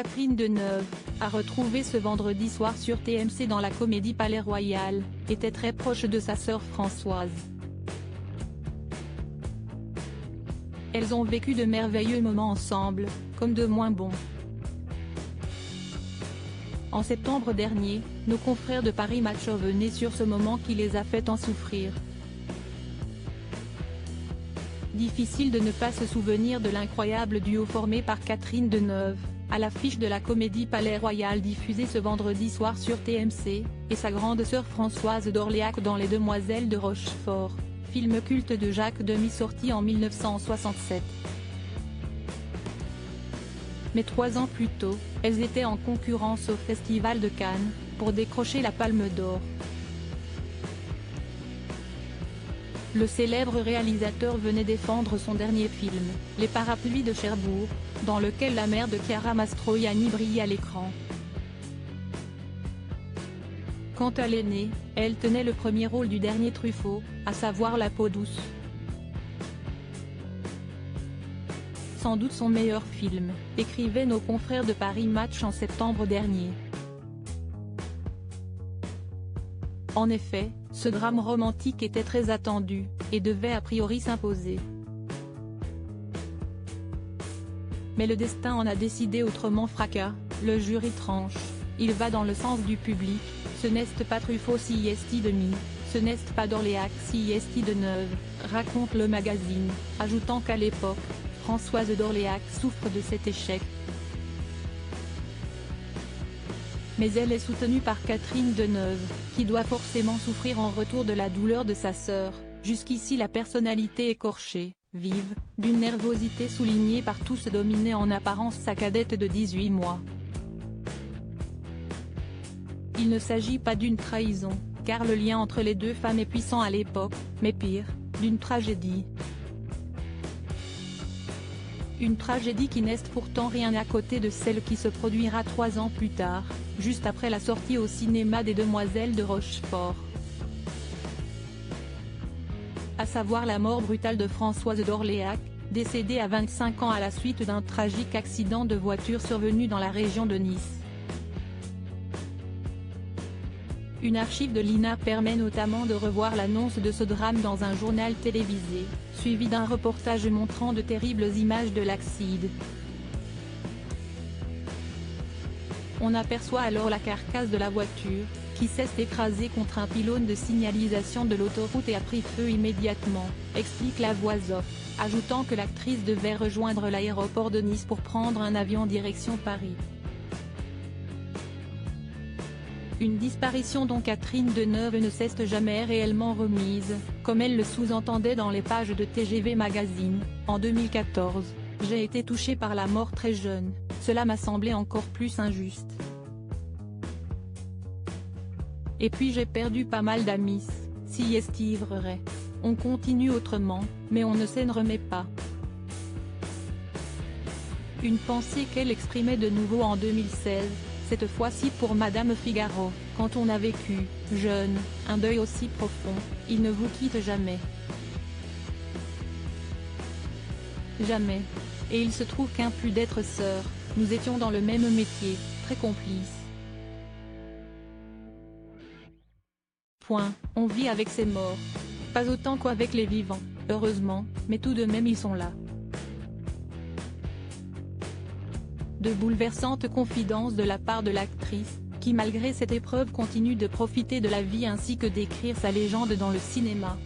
Catherine Deneuve, à retrouver ce vendredi soir sur TMC dans la comédie Palais Royal, était très proche de sa sœur Françoise. Elles ont vécu de merveilleux moments ensemble, comme de moins bons. En septembre dernier, nos confrères de Paris Match revenaient sur ce moment qui les a fait tant souffrir. Difficile de ne pas se souvenir de l'incroyable duo formé par Catherine Deneuve, à l'affiche de la comédie Palais Royal diffusée ce vendredi soir sur TMC, et sa grande sœur Françoise d'Orléac dans Les Demoiselles de Rochefort, film culte de Jacques Demy sorti en 1967. Mais 3 ans plus tôt, elles étaient en concurrence au Festival de Cannes, pour décrocher la Palme d'Or. Le célèbre réalisateur venait défendre son dernier film, Les Parapluies de Cherbourg, dans lequel la mère de Chiara Mastroianni brillait à l'écran. Quant à l'aînée, elle tenait le premier rôle du dernier Truffaut, à savoir La peau douce. Sans doute son meilleur film, écrivaient nos confrères de Paris Match en septembre dernier. En effet, ce drame romantique était très attendu, et devait a priori s'imposer. Mais le destin en a décidé autrement. Fracas, le jury tranche, il va dans le sens du public, ce n'est pas Truffaut si est Demy, ce n'est pas d'Orléac si est Deneuve, raconte le magazine, ajoutant qu'à l'époque, Françoise d'Orléac souffre de cet échec. Mais elle est soutenue par Catherine Deneuve, qui doit forcément souffrir en retour de la douleur de sa sœur, jusqu'ici la personnalité écorchée, vive, d'une nervosité soulignée par tous dominait en apparence sa cadette de 18 mois. Il ne s'agit pas d'une trahison, car le lien entre les deux femmes est puissant à l'époque, mais pire, d'une tragédie. Une tragédie qui n'est pourtant rien à côté de celle qui se produira 3 ans plus tard, juste après la sortie au cinéma des Demoiselles de Rochefort. À savoir la mort brutale de Françoise d'Orléac, décédée à 25 ans à la suite d'un tragique accident de voiture survenu dans la région de Nice. Une archive de l'INA permet notamment de revoir l'annonce de ce drame dans un journal télévisé, suivi d'un reportage montrant de terribles images de l'accident. On aperçoit alors la carcasse de la voiture, qui s'est écrasée contre un pylône de signalisation de l'autoroute et a pris feu immédiatement, explique la voix off, ajoutant que l'actrice devait rejoindre l'aéroport de Nice pour prendre un avion direction Paris. Une disparition dont Catherine Deneuve ne s'est jamais réellement remise, comme elle le sous-entendait dans les pages de TGV Magazine, en 2014. J'ai été touchée par la mort très jeune, cela m'a semblé encore plus injuste. Et puis j'ai perdu pas mal d'amis, si est vrai. On continue autrement, mais on ne s'en remet pas. Une pensée qu'elle exprimait de nouveau en 2016. Cette fois-ci pour Madame Figaro, quand on a vécu, jeune, un deuil aussi profond, il ne vous quitte jamais. Jamais. Et il se trouve qu'un plus d'être sœurs, nous étions dans le même métier, très complices. Point, on vit avec ces morts. Pas autant qu'avec les vivants, heureusement, mais tout de même ils sont là. De bouleversantes confidences de la part de l'actrice, qui malgré cette épreuve continue de profiter de la vie ainsi que d'écrire sa légende dans le cinéma.